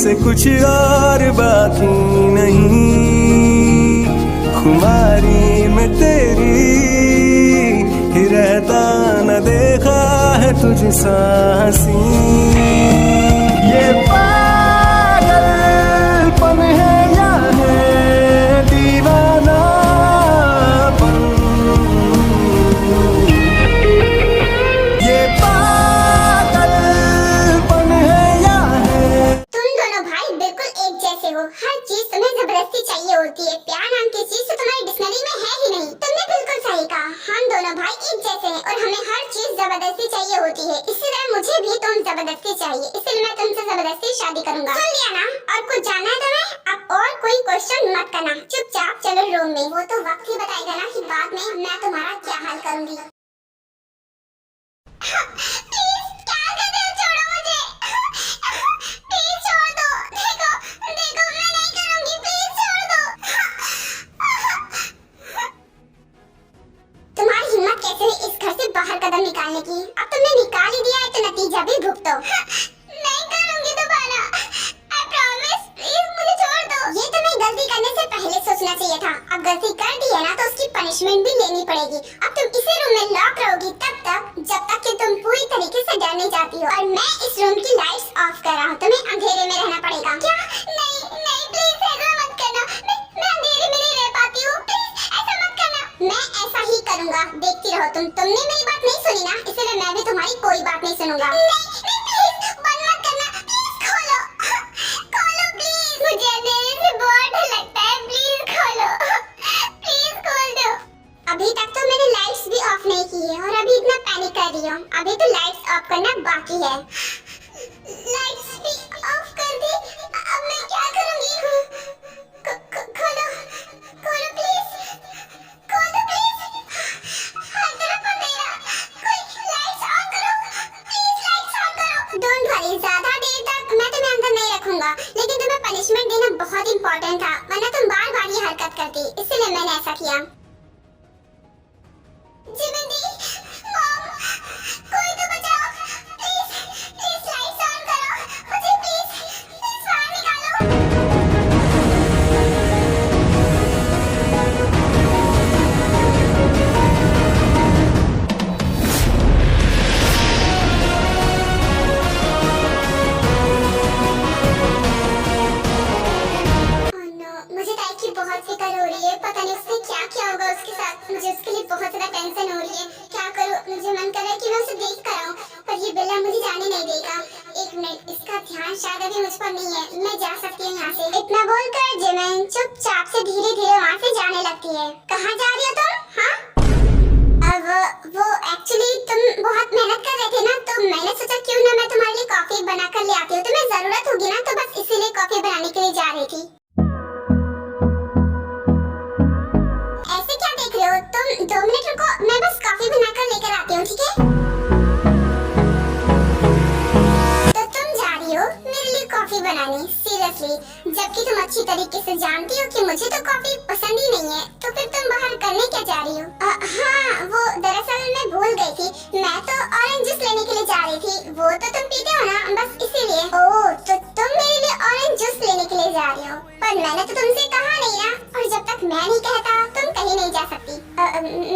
से कुछ और बाकी नहीं, खुमारी में तेरी ही रहता न देखा है तुझ सा हंसी। ये पागलपन है या है दीवानापन, ये पागलपन है या है। तुम दोनों भाई बिल्कुल एक जैसे हो, हर चीज तुम्हें जबरदस्ती चाहिए होती है। प्यार नाम की चीज तो तुम्हारी डिक्शनरी में है ही नहीं। तुमने बिल्कुल सही कहा, हम दोनों भाई एक जैसे हैं और हमें हर चीज जबरदस्ती चाहिए होती है। इसी तरह मुझे भी तुम जबरदस्ती चाहिए, इसलिए मैं तुमसे जबरदस्ती शादी करूंगा। सुन लिया ना? और कुछ जानना है तुम्हें? अब और कोई क्वेश्चन मत करना, चुपचाप चलो रूम में। वो तो वक्त ही बताएगा ना कि बाद में मैं तुम्हारा क्या हाल करूंगी। प्लीज क्या कर रहे हो? छोड़ो मुझे, प्लीज छोड़ दो। देखो देखो मैं नहीं करूंगी, प्लीज छोड़ दो। तुम्हारी हिम्मत कैसे हुई इस घर से बाहर कदम निकालने की? अब तुमने निकाल ही दिया है तो नतीजा भी भुगतो। नहीं करूंगी दोबारा, आई प्रॉमिस। प्लीज मुझे छोड़ दो। ये तुम्हें गलती करने से पहले सोचना चाहिए था। अब गलती कर दी है ना तो उसकी पनिशमेंट भी लेनी पड़ेगी। अब तुम इसी रूम में लॉक रहोगी तब तक जब तक कि तुम पूरी तरीके से डर नहीं जाती हो। और मैं इस रूम की लाइट्स ऑफ कर रहा हूँ, तुम्हें अंधेरे में रहना पड़ेगा। क्या? नहीं नहीं प्लीज ऐसा मत करना, मैं अंधेरे में नहीं रह पाती हूँ, प्लीज ऐसा मत करना। मैं ऐसा ही करूंगा, देखती रहो तुम। तुमने मेरी बात नहीं सुनी ना, इसलिए मैं भी तुम्हारी कोई बात नहीं सुनूंगा। नहीं नहीं प्लीज बंद मत करना, प्लीज खोलो खोलो प्लीज। मुझे अंधेरे से बहुत डर लगता है, प्लीज खोलो, प्लीज खोल दो। अभी तक तो मैंने लाइट्स भी ऑफ नहीं की है और अभी इतना पैनिक कर रही हूँ। अभी तो लाइट्स ऑफ करना बाकी है। लाइट्स भी ऑफ कर दी, अब मैं क्या करूंगी? खोलो खोलो प्लीज, खोल दो प्लीज। हर तरफ अंधेरा, कोई लाइट्स ऑन करो प्लीज, लाइट्स ऑन करो। डोंट वरी, ज्यादा देर तक मैं तुम्हें अंदर नहीं रखूंगा, लेकिन तुम्हें पनिशमेंट देना बहुत इंपॉर्टेंट था, वरना तुम बार बार ये हरकत करती, इसलिए मैंने ऐसा किया। जिमिंदी, मॉम, कोई तो बचाओ प्लीज, प्लीज लाइट्स ऑन करो मुझे, प्लीज प्लीज बाहर निकालो। Oh no, मुझे टाइप की बहुत फिक्र हो रही है। पता नहीं उसने क्या किया होगा उसके साथ, मुझे उसके लिए बहुत ज्यादा टेंशन हो रही है। क्या करूं? मुझे मन कर रहा है कि मैं उसे देख कर आऊं, पर ये बिल्ला मुझे जाने नहीं देगा। एक मिनट, इसका ध्यान शायद अभी मुझ पर नहीं है, मैं जा सकती हूँ यहाँ से। इतना बोलकर जिमिन चुपचाप से धीरे धीरे वहाँ से जाने लगती है। कहाँ जा रही हो तुम? हाँ? अब वो एक्चुअली तुम बहुत मेहनत कर रहे थे ना, तो मैंने सोचा क्यों ना मैं तुम्हारे लिए कॉफी बना कर ले आती हूँ। तुम्हें जरूरत होगी ना, तो बस इसीलिए कॉफी बनाने के लिए जा रही थी। ऐसे क्या देख रहे हो तुम? 2 मिनट रुको, मैं बस कॉफी बनाकर लेकर आती हूँ, ठीक है? तो तुम जा रही हो मेरे लिए कॉफी बनाने? सीरियसली? जबकि तुम अच्छी तरीके से जानती हो कि मुझे तो कॉफी पसंद ही नहीं है, तो फिर तुम बाहर करने क्या जा रही हो? हाँ, वो दरअसल मैं भूल गई थी, मैं तो ऑरेंज जूस लेने के लिए जा रही थी। वो तो तुम पीते हो ना, बस इसीलिए। ओह, तो तुम मेरे लिए ऑरेंज जूस लेने के लिए जा रही हो? पर मैंने तो तुमसे कहा नहीं ना, और जब तक मैं नहीं कहता तुम कहीं नहीं जा सकती।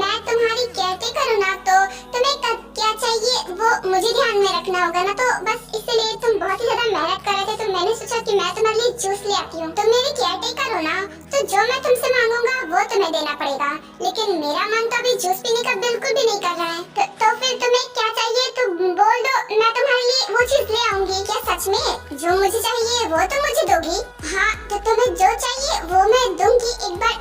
मैं तुम्हारी केयरटेकर हूँ ना, तो तुम्हें क्या चाहिए वो मुझे ध्यान में रखना होगा ना, तो बस इसलिए तुम बहुत ही ज्यादा मेहनत कर रहे थे, तो मैंने सोचा कि मैं तुम्हारे लिए जूस ले आती हूँ। तुम मेरी केयरटेकर हो ना, तो जो मैं तुमसे मांगूंगा वो तुम्हें देना पड़ेगा। लेकिन मेरा मन तो अभी जूस पीने का बिल्कुल भी नहीं कर रहा है, तो फिर तुम्हें क्या चाहिए तो बोल दो, मैं तुम्हारे लिए वो चीज ले आऊंगी। क्या सच में जो मुझे चाहिए वो तुम मुझे दोगी? हाँ, तो तुम्हें जो चाहिए वो मैं दूंगी। एक बार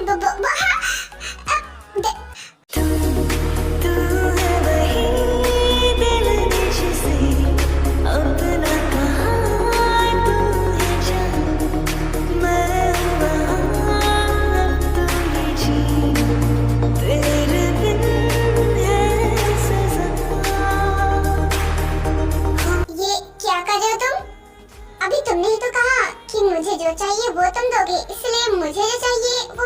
मुझे जो चाहिए वो तुम दोगे, इसलिए मुझे जो चाहिए वो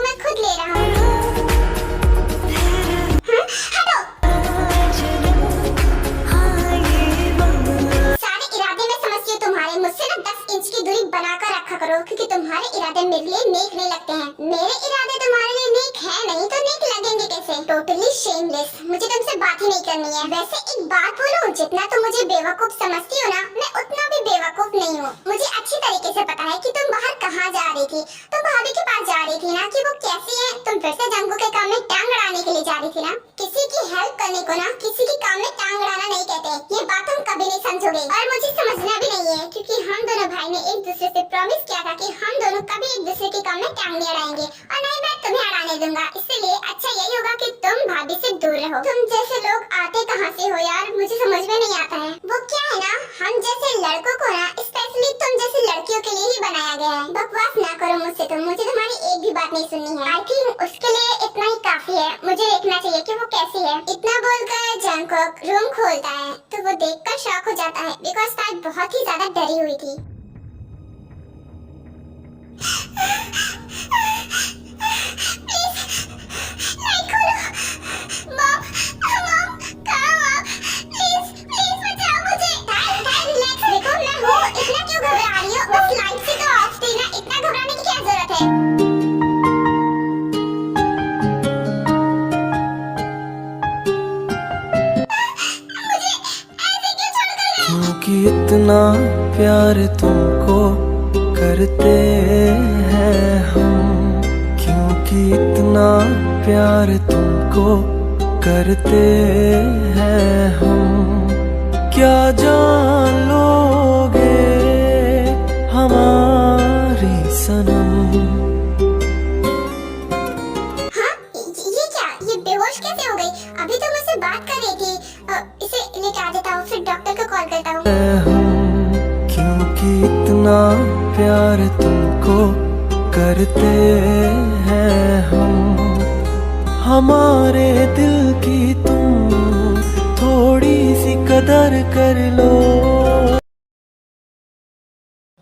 टोटली शेमलेस। मुझे तुमसे बात ही नहीं करनी है। वैसे एक बात बोलूं, जितना तुम मुझे बेवकूफ समझती हो ना, मैं उतना भी बेवकूफ नहीं हूँ। मुझे अच्छी तरीके से पता है कि तुम बाहर कहाँ जा रही थी। तुम भाभी के पास जा रही थी ना, कि वो कैसी है। तुम फिर से जंगू के काम में टांग अड़ाने के लिए जा रही थी ना। किसी की हेल्प करने को ना किसी के काम में टांग अड़ाना नहीं कहते। ये बात तुम कभी नहीं समझोगे और मुझे समझना भी नहीं है, क्योंकि हम दोनों भाई ने एक दूसरे से प्रॉमिस किया था कि हम दोनों कभी एक दूसरे के काम में टांग नहीं अड़ाएंगे और नहीं मैं तुम्हें अड़ाने दूंगा। इसलिए अच्छा यही होगा कि तुम भाभी से दूर रहो। तुम जैसे लोग आते कहाँ से हो यार, मुझे समझ में नहीं आता है। वो क्या है ना, हम जैसे लड़कों को ना स्पेशली तुम जैसी लड़कियों के लिए ही बनाया गया है। बकवास ना करो मुझसे तुम, मुझे तुम्हारी एक भी बात नहीं सुननी है। आई थिंक उसके लिए इतना ही काफी है। मुझे देखना चाहिए कि वो कैसी है। इतना बोलकर जंगकुक रूम खोलता है तो वो देखकर शॉक हो जाता है, बिकॉज ताई बहुत ही ज्यादा डरी हुई थी। क्योंकि इतना प्यार तुमको करते हैं हम, क्योंकि इतना प्यार तुमको करते हैं हम, क्या जान लोगे हमारी सनम। हाँ? ये क्या? ये बेहोश कैसे हो गई? अभी तो मुझसे बात कर रही थी। इसे लेके आ देता हूँ, फिर डॉक्टर को कॉल करता हूँ। क्योंकि इतना प्यार तुमको करते हैं हम, हमारे दिल की तुम थोड़ी सी कदर कर लो।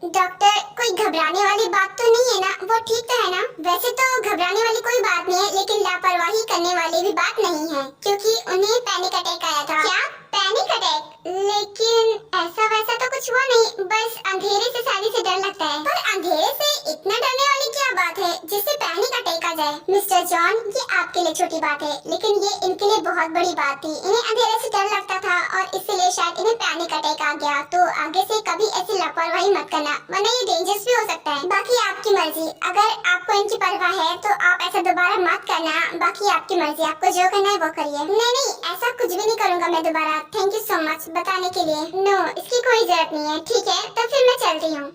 डॉक्टर, कोई घबराने वाली बात तो नहीं है ना? वो ठीक तो है ना? वैसे तो घबराने वाली कोई बात नहीं है, लेकिन लापरवाही करने वाली भी बात नहीं है, क्योंकि उन्हें पैनिक अटैक आया था। क्या पैनिक अटैक? लेकिन ऐसा वैसा तो कुछ हुआ नहीं, बस अंधेरे से शादी से डर लगता है। पर अंधेरे से इतना डरने वाली क्या बात है जिससे पैनिक अटैक आ जाए? मिस्टर जॉन, ये आपके लिए छोटी बात है, लेकिन ये इनके लिए बहुत बड़ी बात थी। इन्हें अंधेरे से डर लगता था और इसलिए शायद इन्हें पैनिक अटैक आ गया। तो आगे से कभी ऐसी लापरवाही मत करना, वरना ये डेंजरस भी हो सकता है। बाकी आपकी मर्जी, अगर आपको इनकी परवाह है तो आप ऐसा दोबारा मत करना। बाकी आपकी मर्जी, आपको जो करना है वो करिए। नहीं, ऐसा कुछ भी नहीं करूँगा मैं दोबारा। थैंक यू सो मच बताने के लिए। नो, इसकी कोई जरूरत नहीं है। ठीक है, तो फिर मैं चलती हूँ।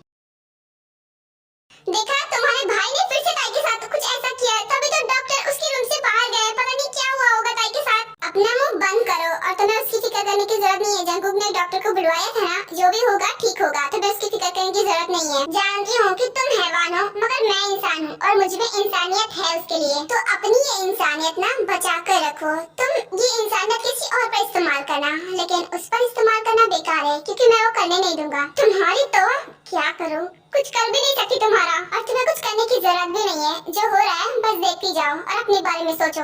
देखा, तुम्हारे भाई ने फिर से ताई के साथ कुछ ऐसा किया, तभी तो डॉक्टर उसके रूम से बाहर गए। पता नहीं क्या हुआ होगा ताई के साथ। अपना मुंह बंद करो और तुम्हें उसकी फिक्र करने की जरूरत नहीं है। जंगकुक ने डॉक्टर को बुलवाया था ना, जो भी होगा ठीक होगा, तुम्हें उसकी फिक्र करने की जरूरत नहीं है। जानती हूँ कि तुम हैवान हो, मगर मैं इंसान हूँ और मुझ में इंसानियत है उसके लिए। तो अपनी ये इंसानियत ना बचा कर रखो। तुम ये इंसानियत किसी और पर इस्तेमाल करना, लेकिन उस पर इस्तेमाल करना बेकार है, क्योंकि मैं वो करने नहीं दूंगा। तुम्हारी तो क्या करूँ, कुछ कर भी नहीं सकती तुम्हारा, और तुम्हें कुछ करने की जरूरत भी नहीं है। जो हो रहा है बस देखती जाओ और अपने बारे में सोचो।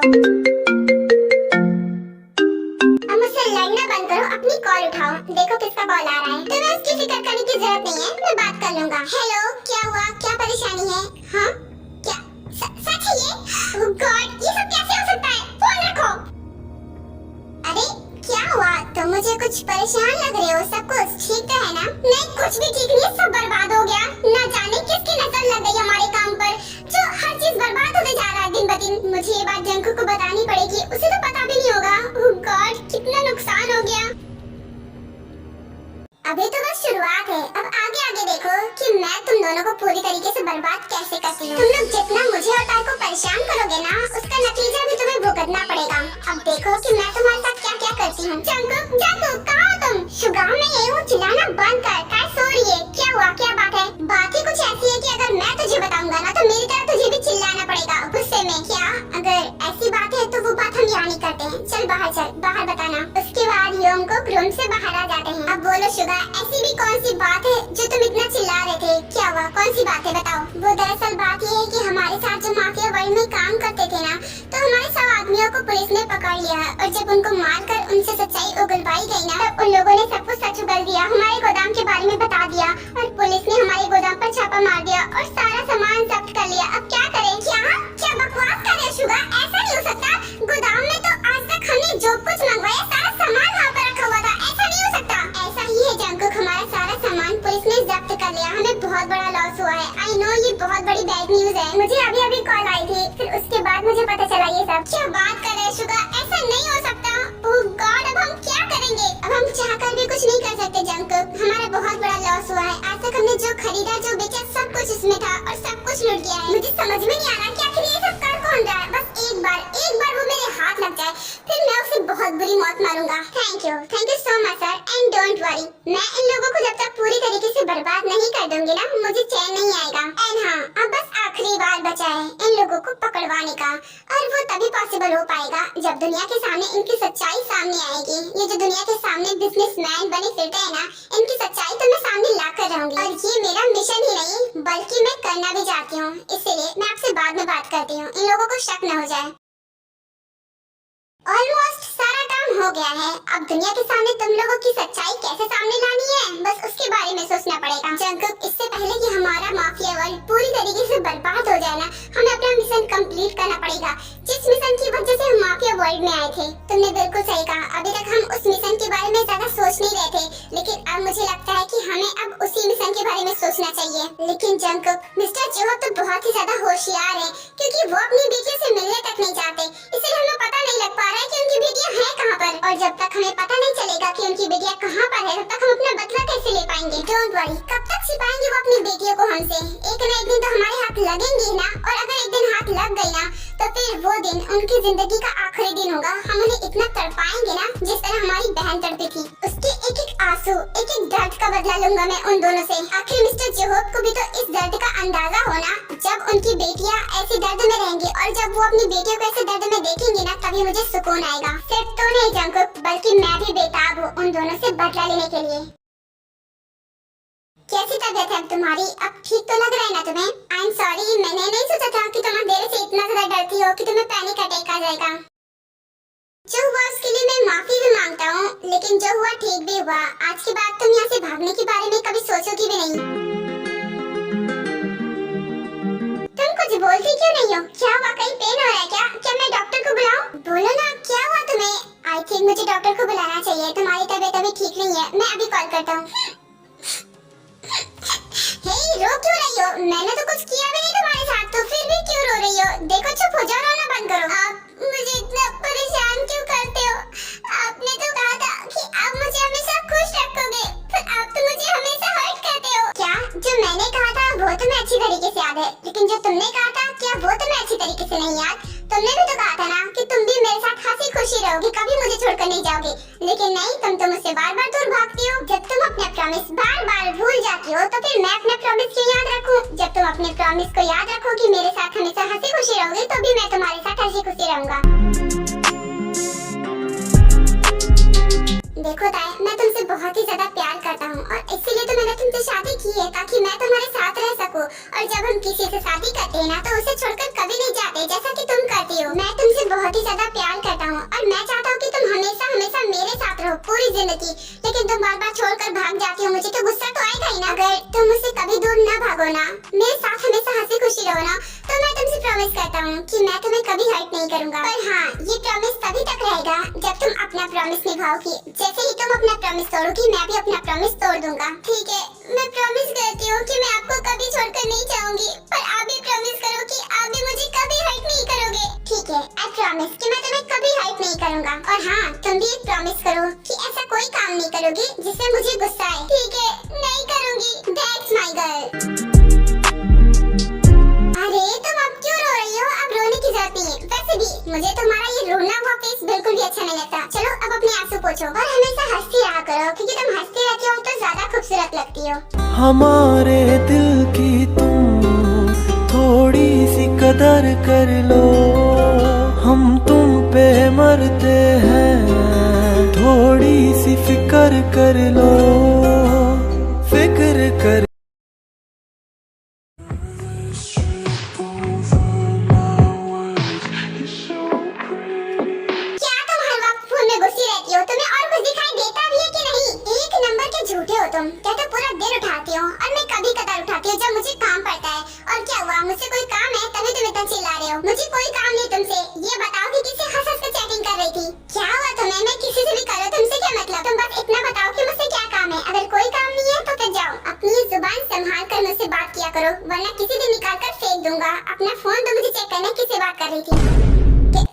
अब मुझसे लड़ना बंद करो, अपनी कॉल उठाओ। देखो किसका कॉल आ रहा है। तुम्हें उसकी फिक्र करने की जरूरत नहीं है, मैं बात कर लूंगा। हेलो, क्या हुआ, क्या परेशानी है? हाँ, क्या सच है ये? ओह गॉड, ये सब कैसे हो सकता है? फोन रखो। अरे क्या हुआ? तुम मुझे कुछ परेशान लग रहे हो। सब कुछ ठीक तो है ना? नहीं, कुछ भी ठीक नहीं, सब बर्बाद हो गया। न जाने किसकी नजर लग गई हमारे काम पर, जो हर चीज बर्बाद होते जा रहा है दिन ब दिन। मुझे ये बात जंगकुक को बतानी पड़ेगी, उसे तो पता भी नहीं होगा। ओह गॉड, कितना नुकसान हो गया। अभी तो बस शुरुआत है, अब आगे आगे देखो कि मैं तुम दोनों को पूरी तरीके से बर्बाद कैसे करती हूँ। तुम लोग जितना मुझे और ताई को परेशान करोगे ना, उसका नतीजा भी तुम्हें भुगतना पड़ेगा। अब देखो कि मैं तुम्हारे साथ क्या क्या करती हूँ। जंगकुक, जंगकुक, कहाँ हो तुम? शुगाम, मैं यही हूँ, चिल्लाना बंद कर। काय सो रही है? क्या हुआ, क्या बात है? बात ही कुछ ऐसी है कि अगर मैं तुझे बताऊंगा ना तो मेरी तरह तुझे भी चिल्लाना पड़ेगा गुस्से में। क्या? अगर ऐसी बात है तो वो बात हम यहाँ नहीं करते हैं। चल बाहर, चल बाहर बताना। उसके बाद योंगकुक रूम से बाहर आ जाते हैं। अब बोलो शुगा, ऐसी भी कौन सी बात है जो तुम इतना चिल्ला रहे थे? क्या हुआ, कौन सी बात है बताओ। वो दरअसल बात ये है कि हमारे साथ जो माफिया वर्ल्ड में काम करते थे ना, तो हमारे 100 आदमियों को पुलिस ने पकड़ लिया है, और जब उनको मारकर उनसे सच्चाई उगलवाई गई ना, तब उन लोगों ने सब कुछ सच उगल दिया, हमारे गोदाम के बारे में बता दिया, और पुलिस ने हमारे गोदाम पर छापा मार दिया और सारा सामान जब्त कर लिया। अब क्या करें? क्या बकवास कर रहे हो शुगा? ऐसा नहीं हो सकता। गोदाम में उठ गया है। मुझे समझ में नहीं आ रहा कि आखिर ये सब कर कौन रहा है। बस एक बार वो मेरे हाथ लग जाए, फिर मैं उसे बहुत बुरी मौत मारूंगा। Thank you so much sir, and don't worry, मैं इन लोगों को जब तक पूरी तरीके से बर्बाद नहीं कर दूंगी ना, मुझे चैन नहीं आएगा। एंड हाँ, अब बस आखिरी बार बचा है इन लोगों को पकड़वाने का, और वो तभी पॉसिबल हो पाएगा जब दुनिया के सामने इनकी सच्चाई सामने आएगी। ये जो दुनिया के सामने बिजनेसमैन बने फिरते हैं ना, इनकी सच्चाई तो मैं सामने लाकर रहूंगी। और ये मेरा मिशन ही नहीं बल्कि मैं करना भी चाहती हूँ, इसलिए मैं आपसे बाद में बात करती हूँ, इन लोगों को शक न हो जाए। ऑलमोस्ट सारा काम हो गया है। अब दुनिया के सामने तुम लोगों की सच्चाई कैसे सामने लानी है, बस उसके बारे में सोचना पड़ेगा। जंगकुक, इससे पहले कि हमारा माफिया वर्ल्ड पूरी तरीके से बर्बाद हो जाए ना, हमें अपना मिशन कंप्लीट करना पड़ेगा, जिस मिशन की वजह से हम माफिया वर्ल्ड में आए थे। तुमने बिल्कुल सही कहा, अभी तक हम उस मिशन के बारे में ज्यादा सोच नहीं रहे थे, लेकिन अब मुझे लगता है कि हमें अब उसी मिशन के बारे में सोचना चाहिए। लेकिन जंगकुक, मिस्टर जोहब तो बहुत ही ज्यादा होशियार है, क्योंकि वो अपनी बेटियों से मिलने तक नहीं चाहते, इसलिए हमें पता नहीं लग पा रहा है कि उनकी बेटियां हैं कहाँ पर। और जब तक हमें पता नहीं चलेगा कि उनकी बेटियां कहाँ पर है, तब तक हम अपना बदला कैसे ले पाएंगे। डोंट वरी, कब तक छिपाएंगे वो अपनी बेटियों को हमसे? एक न एक दिन तो हमारे हाथ लगेंगे ना, और अगर एक दिन हाथ लग गई ना, तो फिर वो दिन उनकी जिंदगी का आखिरी दिन होगा। हम उन्हें इतना तड़पाएंगे ना, जिस तरह हमारी बहन तड़पी थी। उसके एक एक आंसू, एक एक दर्द का बदला लूंगा मैं उन दोनों से। आखिर मिस्टर जोहब को भी तो इस दर्द का अंदाजा होना, जब उनकी बेटियां ऐसे दर्द में रहेंगी, और जब वो अपनी बेटियों को ऐसे दर्द में देखेंगी ना, तभी मुझे सुकून आएगा। सिर्फ तो नहीं जंगकुक, बल्कि मैं भी बेताब हूँ उन दोनों से बदला लेने के लिए। कैसी तबीयत है तुम्हारी? अब ठीक तो लग रहा है ना तुम्हें? आई एम सॉरी, मैंने नहीं सोचा था कि तुम अंधेरे से इतना ज्यादा डरती हो कि तुम्हें पैनिक अटैक आ जाएगा। जो हुआ उसके लिए मैं माफी भी मांगता हूँ, लेकिन जो हुआ ठीक भी हुआ। आज के बाद तुम यहाँ से भागने के बारे में कभी सोचोगी भी नहीं। तुम कुछ बोलती क्यों नहीं हो? क्या वाकई पेन हो रहा है क्या? क्या मैं डॉक्टर को बुलाऊं? बोलो ना, क्या हुआ तुम्हें? आई थिंक मुझे डॉक्टर को बुलाना चाहिए, तुम्हारी तबीयत अभी ठीक नहीं है। मैं अभी कॉल करता हूँ। हे, रो क्यों रही हो? मैंने तो कुछ किया भी नहीं तुम्हारे साथ, तो फिर भी क्यों रो रही हो? देखो, चुप हो जाओ, रोना बंद करो। आप मुझे इतना परेशान क्यों करते हो? आपने तो कहा था कि आप मुझे हमेशा खुश रखोगे, पर आप तो मुझे हमेशा हर्ट करते हो। क्या जो मैंने कहा था वो तुम्हें अच्छी तरीके से याद है, लेकिन जो तुमने कहा था क्या वो तुम्हें अच्छी तरीके से नहीं याद? तुमने भी तो कहा था ना कि तुम भी मेरे साथ हंसी खुशी रहोगी, कभी मुझे छोड़कर नहीं जाओगे, लेकिन नहीं, तुम तो मुझसे बार-बार दूर भागती हो। जब तुम अपने प्रॉमिस बार-बार भूल जाती हो, तो फिर मैं अपने प्रॉमिस क्यों याद रखूं? जब तुम अपने प्रॉमिस को याद रखोगी, मेरे साथ हमेशा हंसी खुशी रहोगी, तो भी मैं तुम्हारे साथ हंसी खुशी रहूंगा। देखो ताई, मैं तुमसे बहुत ही ज्यादा प्यार करता हूँ, और इसीलिए तो मैंने तुमसे शादी की है, ताकि मैं तुम्हारे साथ रह सकूं। और जब हम किसी से शादी करते हैं ना, तो उसे छोड़कर कभी नहीं जाते, जैसा कि तुम करती हो। मैं तुमसे बहुत ही ज्यादा प्यार करता हूँ, और मैं चाहता हूँ कि तुम हमेशा हमेशा मेरे साथ रहो पूरी जिंदगी, लेकिन तुम बार-बार छोड़कर भाग जाती हो। मुझे तो गुस्सा तो आएगा ही ना। अगर तुम मुझसे कभी दूर ना भागो ना, मेरे साथ हमेशा हंसी खुशी रहो ना, तो मैं तुमसे प्रॉमिस करता हूँ कि मैं तुम्हें कभी हर्ट नहीं करूँगा। पर हाँ, ये प्रॉमिस तभी तक रहेगा जब तुम अपना प्रॉमिस निभाओगी। जैसे ही तुम अपना प्रॉमिस तोड़ोगी, मैं भी अपना प्रॉमिस तोड़ दूंगा। ठीक है, मैं प्रॉमिस करती हूँ कि मैं आपको कभी छोड़कर नहीं जाऊंगी, पर आप भी प्रॉमिस करो कि आप भी मुझे कभी हर्ट नहीं करोगे। ठीक है, आई प्रॉमिस कि मैं तुम्हें कभी हर्ट नहीं करूंगा। और हाँ, तुम भी एक प्रॉमिस करो कि ऐसा कोई काम नहीं करोगी जिससे मुझे गुस्सा आए। ठीक है, नहीं करूंगी। That's my girl. अरे, तुम अब क्यों रो रही हो? अब रोने की जरूरत नहीं है। वैसे भी मुझे तुम्हारा ये रोना हुआ फेस बिल्कुल भी अच्छा नहीं लगता। चलो, अब अपने आंसू पोंछो, और हमेशा हंसती रहा करो, क्योंकि तुम हंसती रहती हो तो ज्यादा खूबसूरत लगती हो। हमारे दिल की तुम थोड़ी सी कदर कर लो, हम तुम पे मरते हैं, थोड़ी सी फिक्र कर लो, फिक्र कर। झूठे हो तुम। क्या तो पूरा दिन उठाती हो, और मैं कभी कदार उठाती हूँ जब मुझे काम पड़ता है। और क्या हुआ, मुझसे कोई काम है तभी तुम इतना चिल्ला रहे हो? मुझे कोई काम नहीं तुमसे। ये बताओ कि किससे हंस हंस कर चैटिंग कर रही थी? क्या हुआ तुम्हें? मैं किसी से भी करो, तुमसे क्या मतलब? तुम बस इतना बताओ कि मुझसे क्या काम है। अगर कोई काम नहीं है तो फिर जाओ, अपनी जुबान संभाल कर मुझसे बात किया करो, वरना किसी दिन निकाल कर फेंक दूंगा। अपना फोन तो मुझे चेक करना किससे बात कर रही थी।